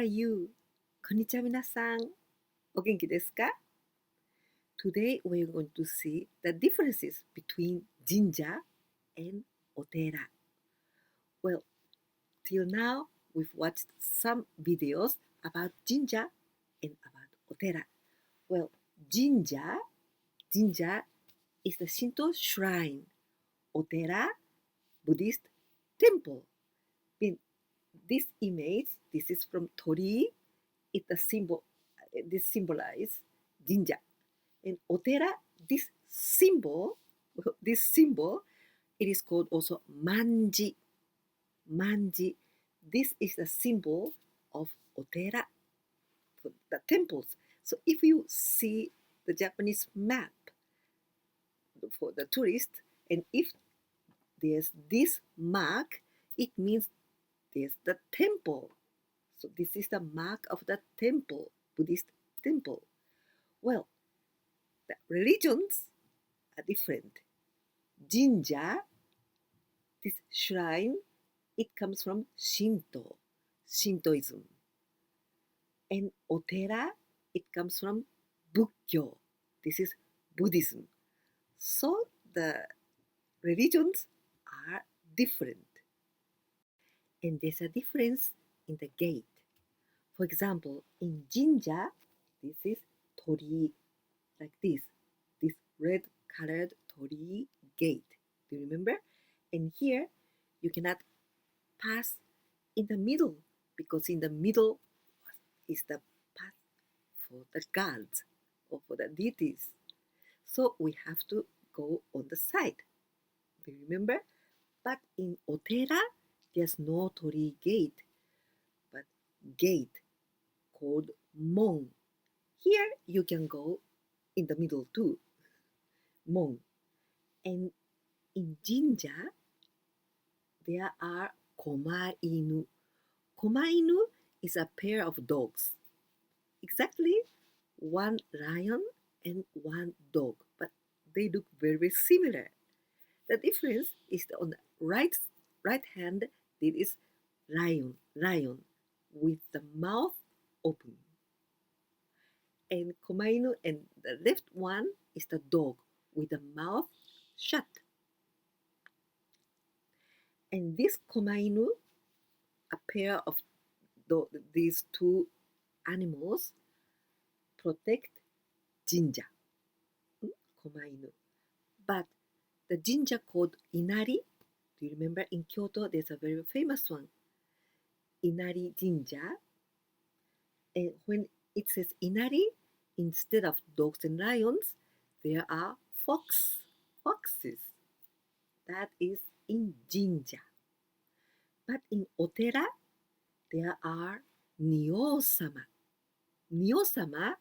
are you? こんにちは皆さん。お元気ですか? Today we're going to see the differences between 神社 and お寺. Well, till now we've watched some videos about 神社 and about お寺. Well, 神社 is the Shinto shrine. お寺 Buddhist temple. In this image, this is from Tori. It's a symbol. This symbolizes 神社. And お寺, this symbol, it is called also manji. Manji. This is the symbol of お寺, the temples. So if you see the Japanese map for the tourist, and if there's this mark, it means there's the temple. So this is the mark of the temple, Buddhist temple. Well, the religions are different. Jinja, this shrine, it comes from Shinto, Shintoism. And Otera, it comes from Bukkyo. This is Buddhism. So the religions are different. And there's a difference in the gate. For example, in Jinja, this is Tori, like this red colored Tori gate. Do you remember? And here, you cannot pass in the middle because in the middle is the path for the gods or for the deities. So we have to go on the side. Do you remember? But in Otera, there's no Tori gate, but gate called Mon. Here you can go in the middle too. Mon. And in Jinja, there are Komainu. Komainu is a pair of dogs. Exactly one lion and one dog, but they look very similar. The difference is on the right hand, there is lion with the mouth open. And Komainu and the left one is the dog with the mouth shut. And this Komainu, a pair of these two animals, protect Jinja, Komainu. But the Jinja called Inari, do you remember in Kyoto there's a very famous one, Inari Jinja. And when it says Inari, instead of dogs and lions, there are foxes. That is in Jinja. But in Otera, there are Nyo-sama. Nyo-sama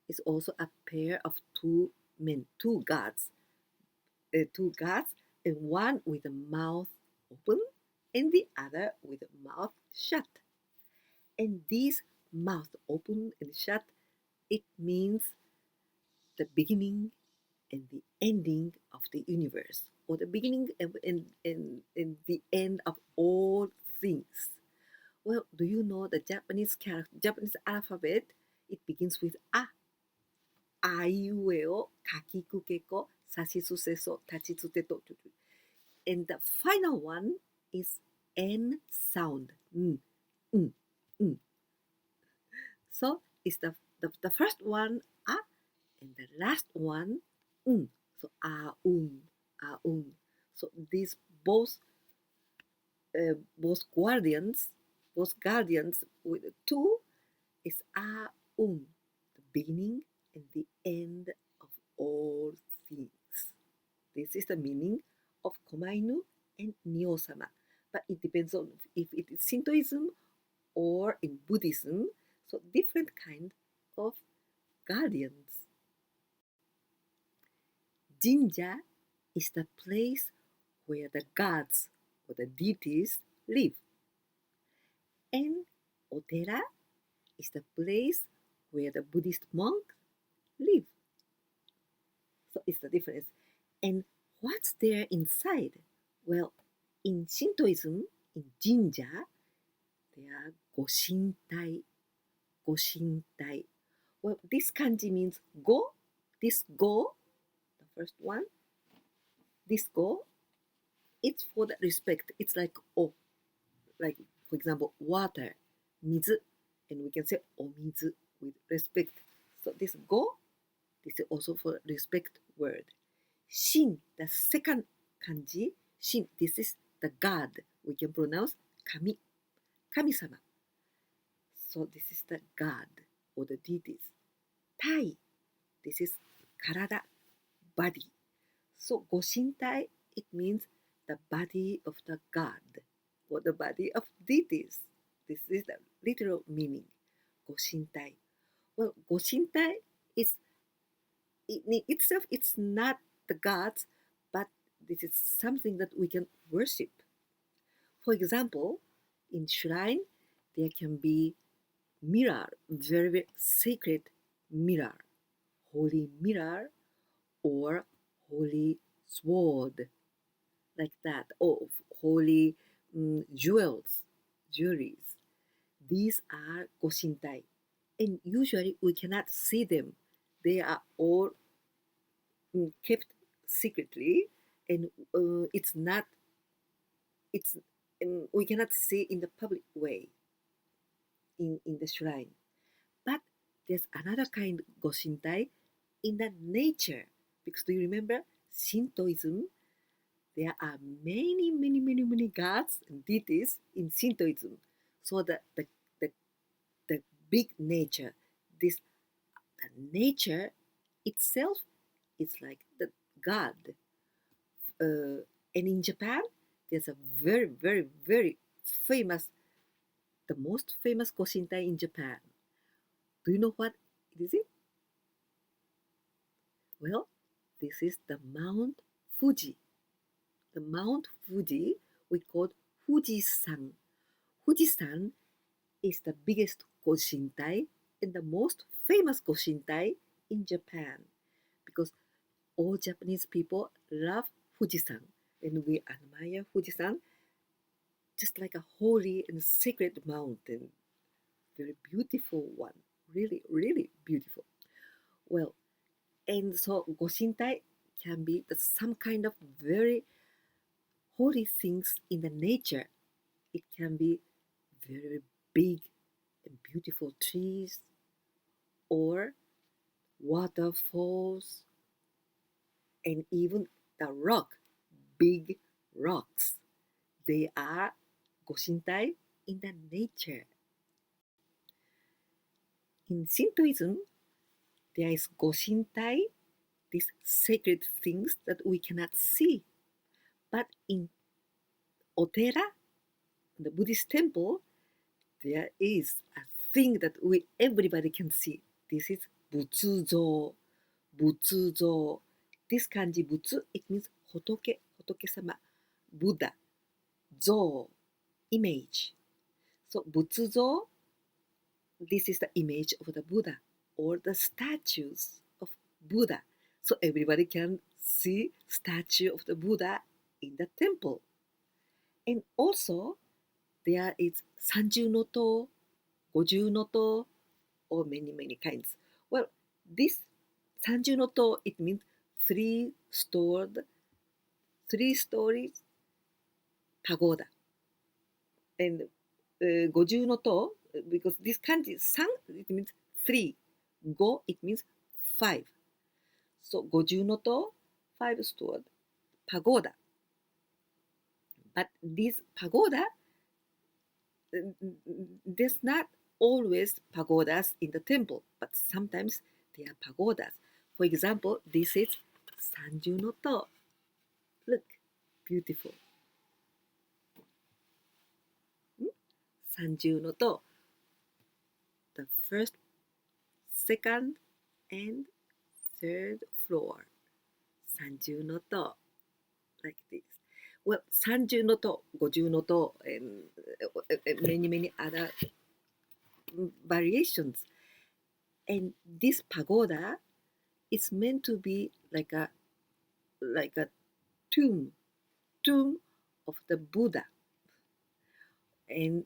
is also a pair of two men, two gods, and one with the mouth open and the other with the mouth shut. And this mouth open and shut, it means the beginning and the ending of the universe, or the beginning and the end of all things. Well, do you know the Japanese alphabet? It begins with A. A, I, U, E, O, Kaki, Ku, Keko, Sashi, Su, Se, So, Tachi, Tsu, Te, To. And the final one is N sound. N. So it's the first one A, and the last one N. So A-un. So these both guardians with two is A-un, the beginning and the end of all things. This is the meaning of Komainu and Nyo-sama. But it depends on if it is Shintoism or in Buddhism, so different kind of guardians. Jinja is the place where the gods or the deities live. And Otera is the place where the Buddhist monks live. So it's the difference. And what's there inside? Well, in Shintoism, in Jinja, there are ご神体、ご神体. Well, this kanji means go, this go, the first one, this go, it's for the respect. It's like o, like for example, water, 水, and we can say omizu with respect. So this go, this is also for respect word. Shin, the second kanji, shin, this is the God. We can pronounce kami, kami-sama. So this is the God or the deities. Tai, this is karada, body. So goshintai, it means the body of the God or the body of deities. This is the literal meaning. Goshintai. Well, goshintai is in itself, it's not the gods, but this is something that we can worship. For example, in shrine, there can be mirror, very, very sacred mirror, holy mirror, or holy sword, like that, or holy jewels, jewelries. These are goshintai, and usually we cannot see them. They are all kept secretly, and it's not. It's we cannot see in the public way in the shrine. But there's another kind goshintai in the nature, because do you remember Shintoism? There are many, many, many, many gods and deities in Shintoism. So the, the big nature, this nature itself is like the god. And in Japan, there's a very, very, very famous, the most famous Goshintai in Japan. Do you know what it is? It? Well, this is the Mount Fuji. The Mount Fuji we call Fuji-san. Fuji-san is the biggest Goshintai and the most famous Goshintai in Japan, because all Japanese people love Fuji-san and we admire Fuji-san just like a holy and sacred mountain. Very beautiful one. Really, really beautiful. Well, and so Goshintai can be some kind of very holy things in the nature. It can be very big and beautiful trees or waterfalls and even the rock, big rocks. They are Goshintai in the nature. In Shintoism, there is Goshintai, these sacred things that we cannot see. But in Otera, the Buddhist temple, there is a thing that we everybody can see. This is Butsuzo. Butsuzo. This kanji Butsu, it means Hotoke, Hotoke-sama, Buddha, Zo, image. So Butsuzo, this is the image of the Buddha or the statues of Buddha. So everybody can see statue of the Buddha in the temple. And also there is Sanju no To, Goju no To, or many, many kinds. Well, this Sanju no To, it means three stories pagoda. And Goju no To, because this kanji, san, it means three. Go, it means five. So Goju no To, five-stored pagoda. But this pagoda, there's not always pagodas in the temple, but sometimes there are pagodas. For example, this is Sanju no To. Look, beautiful. Sanju no To. The first, second, and third floor. Sanju no To. Like this. Well, Sanju no To, Goju no To, and many, many other variations. And this pagoda is meant to be like a tomb of the Buddha. And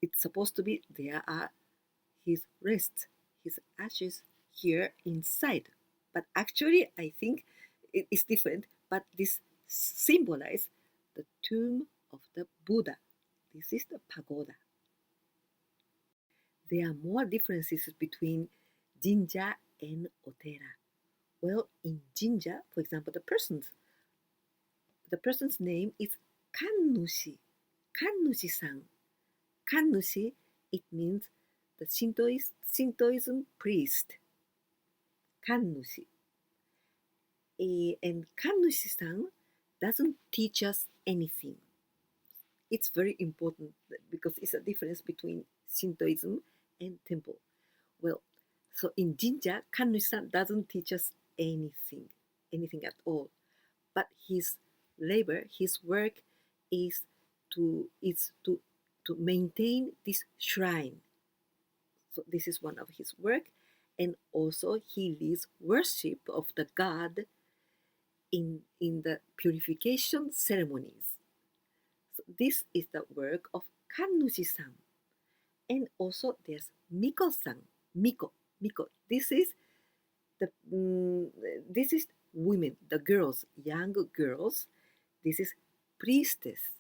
it's supposed to be there are his rest, his ashes here inside. But actually, I think it is different. But this symbolizes the tomb of the Buddha. This is the pagoda. There are more differences between jinja and otera. Well, in jinja, for example, the person's name is Kannushi. Kannushi-san. Kannushi, it means the Shintoism priest. Kannushi. And Kannushi-san doesn't teach us anything. It's very important because it's a difference between Shintoism and temple. Well, so in Jinja, Kannushi-san doesn't teach us anything at all. But his labor, his work is to maintain this shrine. So this is one of his work, and also he leads worship of the god in the purification ceremonies. So this is the work of Kannushi-san. And also there's Miko-san. Miko. The this is women, the girls, young girls. This is priestess,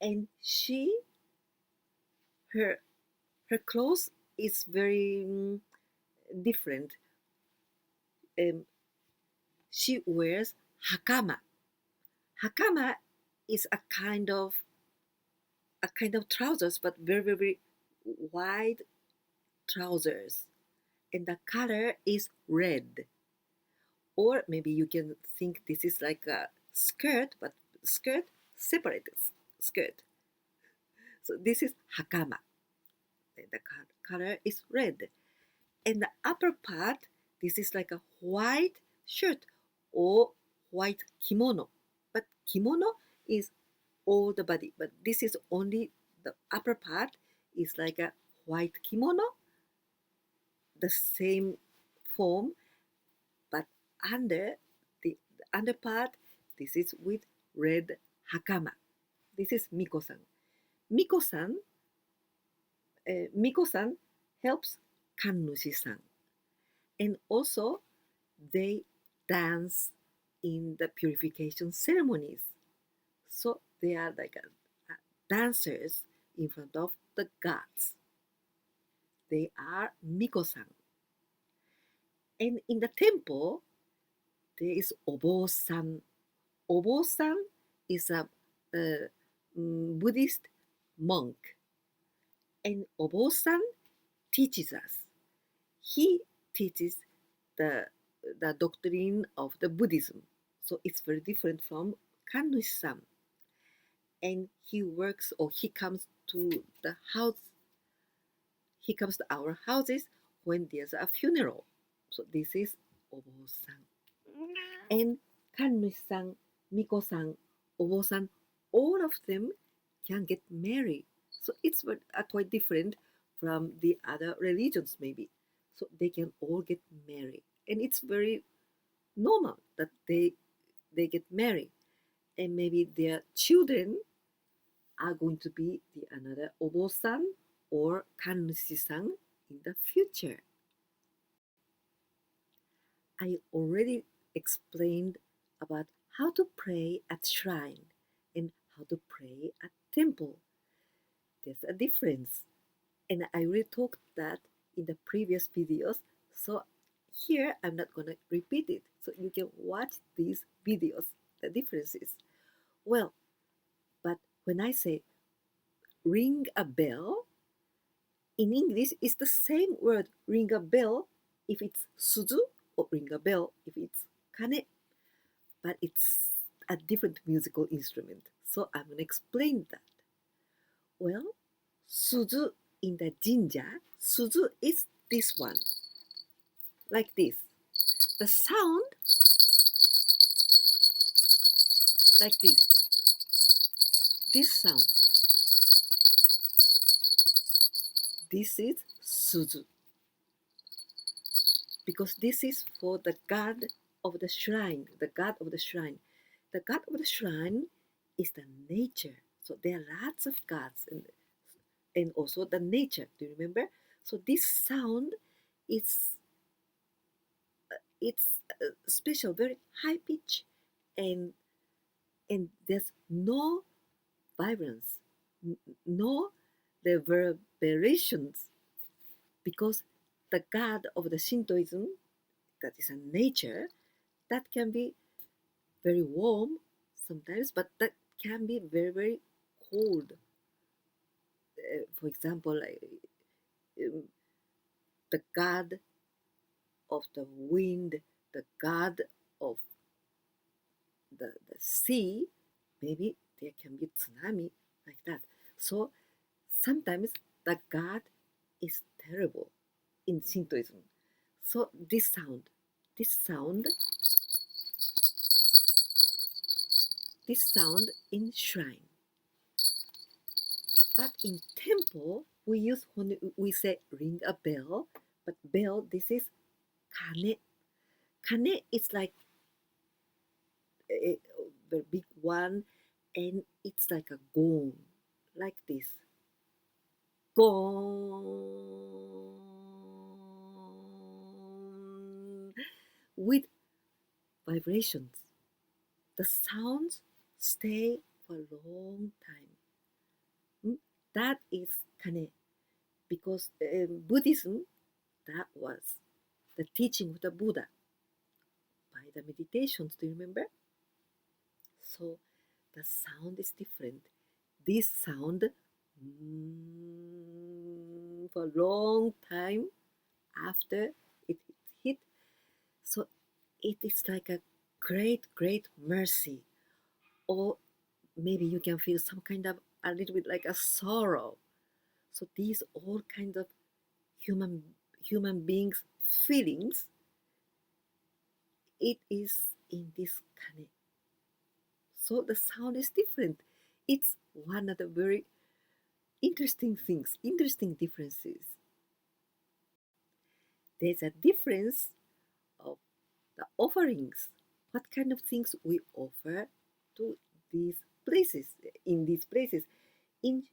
and her her clothes is very different. Um, she wears hakama. Hakama is a kind of trousers, but very wide trousers, and the color is red. Or maybe you can think this is like a skirt, but skirt separated skirt. So this is hakama. And the color is red. And the upper part, this is like a white shirt or white kimono. But kimono is all the body, but this is only the upper part is like a white kimono, the same form, but under the under part, this is with red hakama. This is Miko-san. Miko-san, Miko-san helps Kannushi-san, and also they dance in the purification ceremonies. So they are like dancers in front of the gods. They are Miko-san. And in the temple, there is Obo-san. Obo-san is a Buddhist monk. And Obo-san teaches us. He teaches the, the doctrine of the Buddhism. So it's very different from Kannushi-san. And he works or he comes to the house. He comes to our houses when there's a funeral. So this is Obo-san. And Kannushi-san, Miko-san, Obo-san, all of them can get married. So it's quite different from the other religions maybe. So they can all get married. And it's very normal that they get married. And maybe their children are going to be the another Obo-san or Kannushi-san in the future. I already explained about how to pray at shrine and how to pray at temple. There's a difference. And I already talked that in the previous videos. So here I'm not gonna repeat it. So you can watch these videos, the differences. Well, but when I say ring a bell, in English it's the same word ring a bell if it's suzu or ring a bell if it's kane, but it's a different musical instrument. So I'm going to explain that. Well, suzu in the jinja, suzu is this one, like this. The sound, like this. This sound. This is suzu. Because this is for the god of the shrine, the god of the shrine. The god of the shrine is the nature. So there are lots of gods, and also the nature. Do you remember? So this sound is it's special, very high pitch, and there's no vibrance, no reverberations, because the god of the Shintoism, that is a nature, that can be very warm sometimes, but that can be very, very cold. For example, like, um, the god of the wind, the god of the sea, maybe there can be tsunami like that. So sometimes the god is terrible in Shintoism. So this sound, this sound in shrine. But in temple, we use when we say ring a bell, but bell, this is kane. Kane is like a very big one, and it's like a gong, like this. Gong with vibrations. The sounds stay for a long time. That is kane, because Buddhism, that was the teaching of the Buddha by the meditations. Do you remember? So the sound is different. This sound for a long time after it hit. So it is like a great, great mercy. Or maybe you can feel some kind of a little bit like a sorrow. So these all kinds of human beings feelings, it is in this kane. So the sound is different. It's one of the very interesting things, interesting differences. There's a difference of the offerings. What kind of things we offer to these places, in these places. In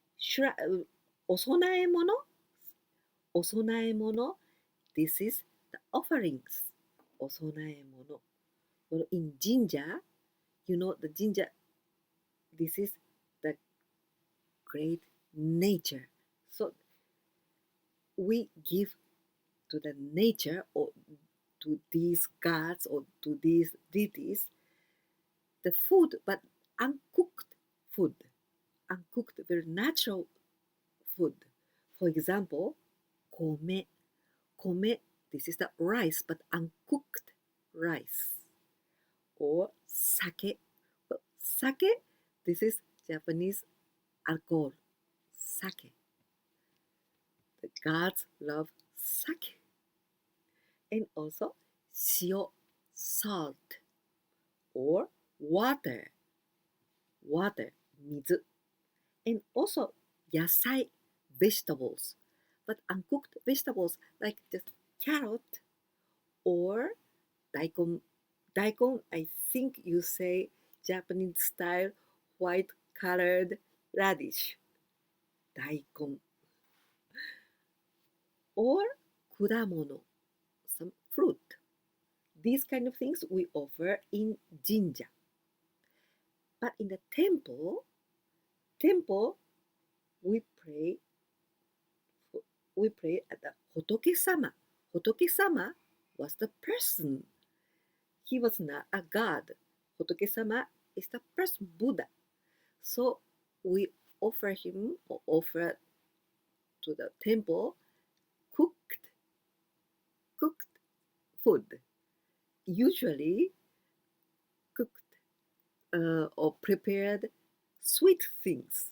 osonaemono, osonaemono, this is the offerings. Osonaemono. Well, in jinja, you know the jinja, this is the great nature. So we give to the nature, or to these gods, or to these deities, the food, but uncooked food, uncooked, very natural food. For example, kome. Kome, this is the rice, but uncooked rice. Or sake. Well, sake, this is Japanese alcohol. Sake. The gods love sake. And also shio, salt. Or water, water, 水. And also yasai, vegetables. But uncooked vegetables like just carrot or daikon. Daikon, I think you say Japanese style white colored radish. Daikon. Or kudamono, some fruit. These kind of things we offer in jinja. But in the temple we pray we pray at the Hotoke-sama. Hotoke-sama was the person. He was not a god. Hotoke-sama is the person, Buddha. So we offer him, or offer to the temple, cooked cooked food. Usually cooked or prepared sweet things,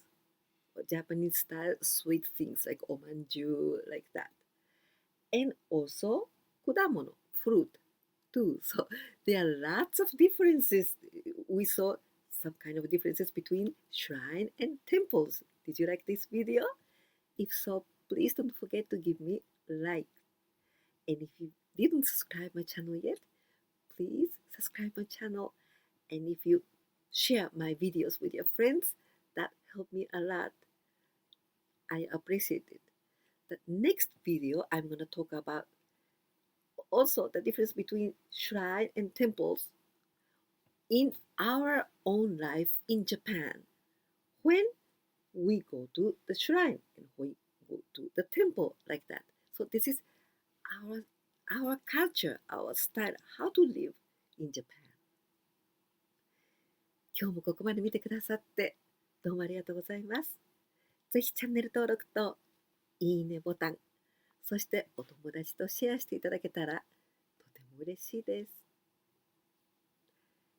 Japanese style sweet things like omanju, like that. And also kudamono, fruit too. So there are lots of differences. We saw some kind of differences between shrine and temples. Did you like this video? If so, please don't forget to give me a like. And if you didn't subscribe my channel yet, please subscribe my channel. And if you share my videos with your friends, That helped me a lot. I appreciate it. The next video, I'm going to talk about also the difference between shrine and temples in our own life in Japan. When we go to the shrine and we go to the temple like that. So this is our our culture, our style, how to live in Japan. 今日もここまで見てくださってどうもありがとうございます。ぜひチャンネル登録といいねボタン、そしてお友達とシェアしていただけたらとても嬉しいです。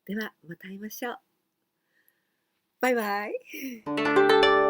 ではまた会いましょう。バイバイ。